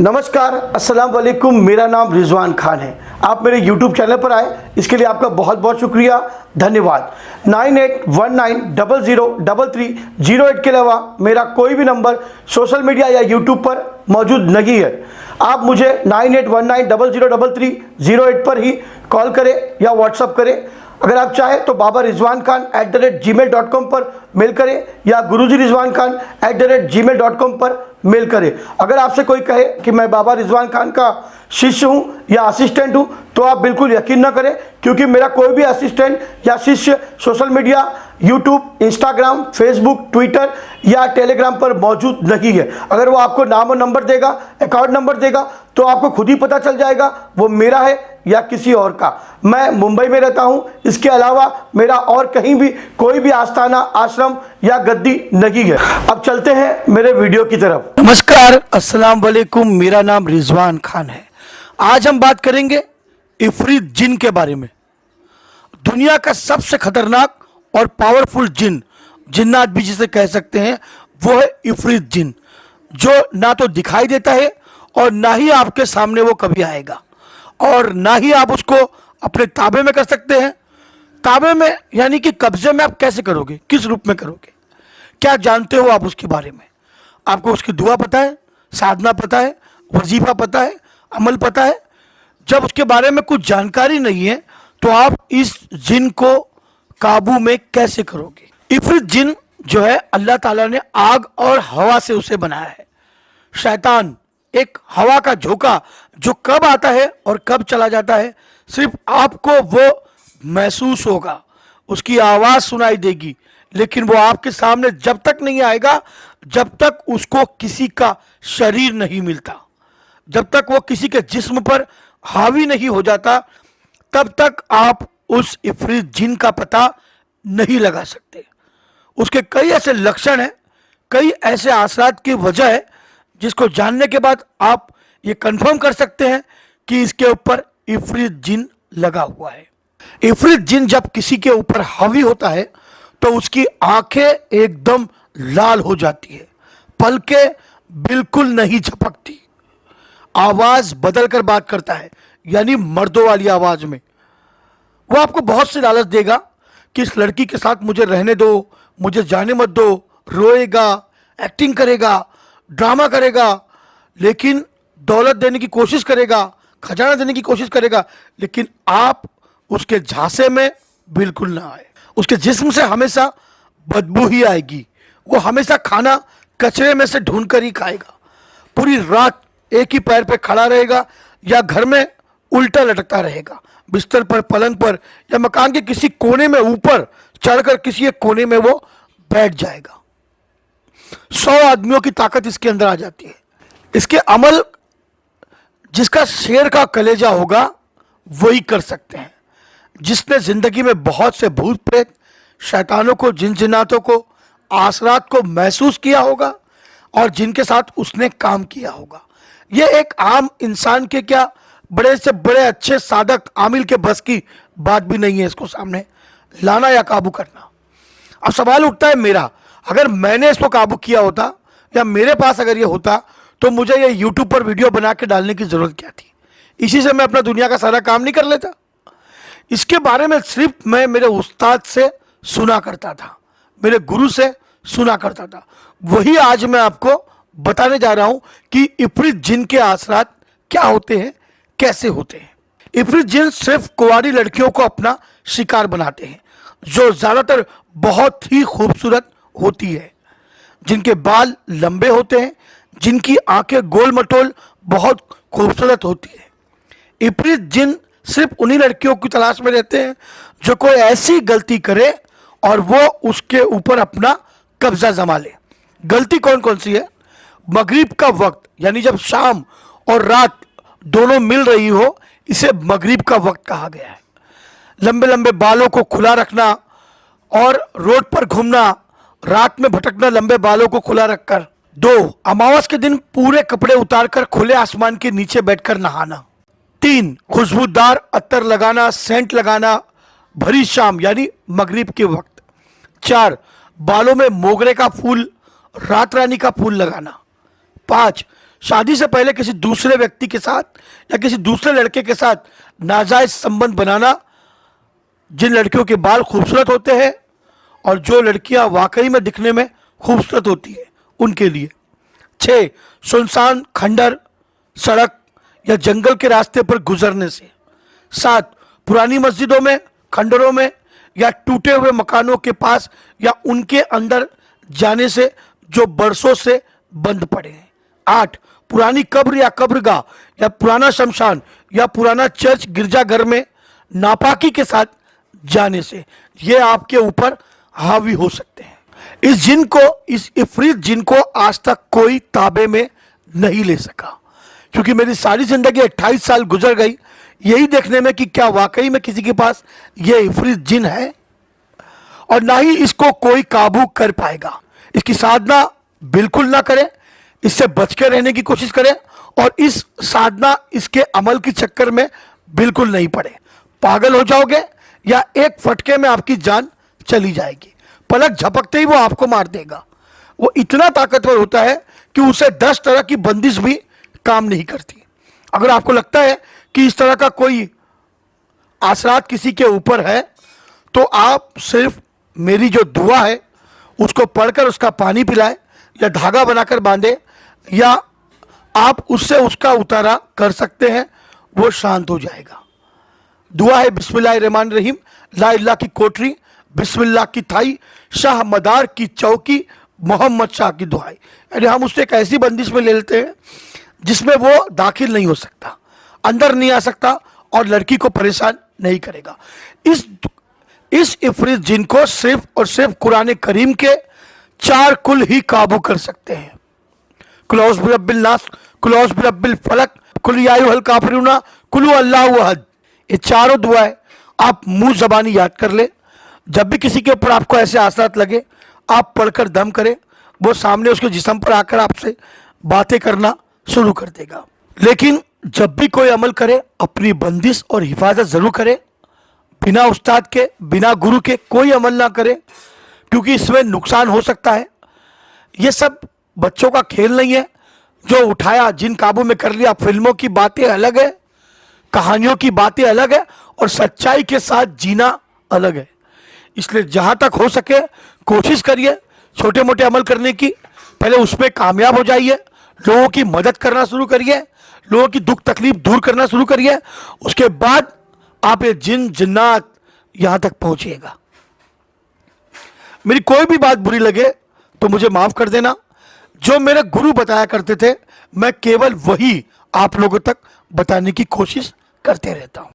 नमस्कार, अस्सलाम वालेकुम। मेरा नाम रिजवान खान है। आप मेरे YouTube चैनल पर आए, इसके लिए आपका बहुत बहुत शुक्रिया, धन्यवाद। 9819003308 के अलावा मेरा कोई भी नंबर सोशल मीडिया या YouTube पर मौजूद नहीं है। आप मुझे 9819003308 पर ही कॉल करें या व्हाट्सअप करें। अगर आप चाहें तो babarizwanKhan@gmail.com पर मेल करें या guruji.rizwanKhan@gmail.com पर मेल करें। अगर आपसे कोई कहे कि मैं बाबा रिजवान खान का शिष्य हूं या असिस्टेंट हूं, तो आप बिल्कुल यकीन ना करें, क्योंकि मेरा कोई भी असिस्टेंट या शिष्य social media, YouTube, Instagram, Facebook, Twitter या टेलीग्राम पर मौजूद नहीं है। अगर वो आपको नाम और नंबर देगा, अकाउंट नंबर देगा, तो आपको खुद ही पता चल जाएगा वो मेरा है या किसी और का। मैं मुंबई में रहता हूं, इसके अलावा मेरा और कहीं भी कोई भी आस्थाना, आश्रम या गद्दी नहीं है। अब चलते हैं मेरे वीडियो की तरफ। नमस्कार, अस्सलाम वालेकुम। मेरा नाम रिजवान खान है। आज हम बात करेंगे इफरीत जिन के बारे में। दुनिया का सबसे खतरनाक और पावरफुल जिन, जिन्नात भी जिसे कह सकते हैं, वो है इफरीत जिन, जो ना तो दिखाई देता है और ना ही आपके सामने वो कभी आएगा, और ना ही आप उसको अपने ताबे में कर सकते हैं। ताबे में यानी कि कब्जे में आप कैसे करोगे, किस रूप में करोगे, क्या जानते हो आप उसके बारे में? आपको उसकी दुआ पता है, साधना पता है, वजीफा पता है, अमल पता है? जब उसके बारे में कुछ जानकारी नहीं है तो आप इस जिन को काबू में कैसे करोगे? इफरीत जिन जो है, अल्लाह ताला ने आग और हवा से उसे बनाया है। शैतान एक हवा का झोंका जो कब आता है और कब चला जाता है, सिर्फ आपको वो महसूस होगा, उसकी आवाज सुनाई देगी, लेकिन वो आपके सामने जब तक नहीं आएगा जब तक उसको किसी का शरीर नहीं मिलता, जब तक वो किसी के जिस्म पर हावी नहीं हो जाता, तब तक आप उस इफरीत जिन का पता नहीं लगा सकते। उसके कई ऐसे लक्षण हैं, कई ऐसे आसरात की वजह है जिसको जानने के बाद आप ये कंफर्म कर सकते हैं कि इसके ऊपर इफरीत जिन लगा हुआ है। इफरीत जिन जब किसी के ऊपर हावी होता है तो उसकी आंखें एकदम लाल हो जाती है, पलकें बिल्कुल नहीं झपकती, आवाज बदल कर बात करता है, यानी मर्दों वाली आवाज में। वो आपको बहुत से लालच देगा कि इस लड़की के साथ मुझे रहने दो, मुझे जाने मत दो, रोएगा, एक्टिंग करेगा, ड्रामा करेगा, लेकिन दौलत देने की कोशिश करेगा, खजाना देने की कोशिश करेगा, लेकिन आप उसके झांसे में बिल्कुल ना आए। उसके जिस्म से हमेशा बदबू ही आएगी। वो हमेशा खाना कचरे में से ढूंढ कर ही खाएगा, पूरी रात एक ही पैर पे खड़ा रहेगा या घर में उल्टा लटकता रहेगा, बिस्तर पर, पलंग पर या मकान के किसी कोने में ऊपर चढ़कर किसी एक कोने में वो बैठ जाएगा। 100 आदमियों की ताकत इसके अंदर आ जाती है। इसके अमल जिसका शेर का कलेजा होगा वही कर सकते हैं। जिसने जिंदगी में बहुत से भूत प्रेत, शैतानों को, जिन जिन्नातों को, आसरात को महसूस किया होगा और जिनके साथ उसने काम किया होगा। ये एक आम इंसान के क्या, बड़े से बड़े अच्छे साधक आमिल के बस की बात भी नहीं है इसको सामने लाना या काबू करना। अब सवाल उठता है मेरा, अगर मैंने इसको काबू किया होता या मेरे पास अगर ये होता तो मुझे ये यूट्यूब पर वीडियो बना के डालने की जरूरत क्या थी? इसी से मैं अपना दुनिया का सारा काम नहीं कर लेता? इसके बारे में सिर्फ मैं मेरे उस्ताद से सुना करता था, मेरे गुरु से सुना करता था। वही आज मैं आपको बताने जा रहा हूं कि इफरीत जिन के असरात क्या होते हैं, कैसे होते हैं। इफरीत जिन सिर्फ कुंवारी लड़कियों को अपना शिकार बनाते हैं, जो ज्यादातर बहुत ही खूबसूरत होती है, जिनके बाल लंबे होते हैं, जिनकी आंखें गोल मटोल बहुत खूबसूरत होती है। इफरीत जिन सिर्फ उन्हीं लड़कियों की तलाश में रहते हैं जो कोई ऐसी गलती करे और वो उसके ऊपर अपना कब्जा जमा ले। गलती कौन कौन सी है? मगरिब का वक्त, यानी जब शाम और रात दोनों मिल रही हो, इसे मगरिब का वक्त कहा गया है। लंबे लंबे बालों को खुला रखना और रोड पर घूमना, रात में भटकना लंबे बालों को खुला रखकर। 2, अमावस के दिन पूरे कपड़े उतारकर खुले आसमान के नीचे बैठकर नहाना। 3, खुशबूदार अत्तर लगाना, सेंट लगाना भरी शाम यानी मगरिब के वक्त। 4, बालों में मोगरे का फूल, रात रानी का फूल लगाना। 5, शादी से पहले किसी दूसरे व्यक्ति के साथ या किसी दूसरे लड़के के साथ नाजायज संबंध बनाना, जिन लड़कियों के बाल खूबसूरत होते हैं और जो लड़कियां वाकई में दिखने में खूबसूरत होती है उनके लिए। 6. सुनसान खंडर, सड़क या जंगल के रास्ते पर गुजरने से। 7. पुरानी मस्जिदों में, खंडरों में या टूटे हुए मकानों के पास या उनके अंदर जाने से जो बरसों से बंद पड़े हैं। 8. पुरानी कब्र या कब्रगाह या पुराना शमशान या पुराना चर्च गिरजाघर में नापाकी के साथ जाने से ये आपके ऊपर हावी हो सकते हैं। इस इफरीत जिन को आज तक कोई ताबे में नहीं ले सका, क्योंकि मेरी सारी जिंदगी 28 साल गुजर गई यही देखने में कि क्या वाकई में किसी के पास ये इफरीत जिन है, और ना ही इसको कोई काबू कर पाएगा। इसकी साधना बिल्कुल ना करें, इससे बच के रहने की कोशिश करें और इस साधना, इसके अमल के चक्कर में बिल्कुल नहीं पड़े। पागल हो जाओगे या एक फटके में आपकी जान चली जाएगी। पलक झपकते ही वो आपको मार देगा। वो इतना ताकतवर होता है कि उसे 10 तरह की बंदिश भी काम नहीं करती। अगर आपको लगता है कि इस तरह का कोई असरात किसी के ऊपर है तो आप सिर्फ मेरी जो दुआ है उसको पढ़कर उसका पानी पिलाए या धागा बनाकर बांधे, या आप उससे उसका उतारा कर सकते हैं, वो शांत हो जाएगा। दुआ है बिस्मिल्लाहिर्रहमानिर्रहीम, ला इलाहा की कोठरी, बिस्मिल्लाह की थाई, शाह मदार की चौकी, मोहम्मद शाह की दुआई। यानी हम उससे एक ऐसी बंदिश में ले लेते हैं जिसमें वो दाखिल नहीं हो सकता, अंदर नहीं आ सकता और लड़की को परेशान नहीं करेगा। इस इफरीत जिन को सिर्फ और सिर्फ कुरान करीम के 4 कुल ही काबू कर सकते हैं। कुल औज़ु बिरब्बिल नास, कुल औज़ु बिरब्बिल फलक, कुल या अय्युहल काफिरूना, कुल हुवल्लाहु अहद। ये चारों दुआएं आप मुंह जबानी याद कर ले। जब भी किसी के ऊपर आपको ऐसे आसरात लगे आप पढ़कर दम करें, वो सामने उसके जिस्म पर आकर आपसे बातें करना शुरू कर देगा। लेकिन जब भी कोई अमल करे अपनी बंदिश और हिफाजत जरूर करे, बिना उस्ताद के, बिना गुरु के कोई अमल ना करे, क्योंकि इसमें नुकसान हो सकता है। ये सब बच्चों का खेल नहीं है। जो उठाया जिन काबू में कर लिया, फिल्मों की बातें अलग है, कहानियों की बातें अलग है और सच्चाई के साथ जीना अलग है। इसलिए जहां तक हो सके कोशिश करिए छोटे मोटे अमल करने की। पहले उसमें कामयाब हो जाइए, लोगों की मदद करना शुरू करिए, लोगों की दुख तकलीफ दूर करना शुरू करिए। उसके बाद आप ये जिन जिन्नात यहां तक पहुंचिएगा। मेरी कोई भी बात बुरी लगे तो मुझे माफ कर देना। जो मेरे गुरु बताया करते थे मैं केवल वही आप लोगों तक बताने की कोशिश करते रहता हूं।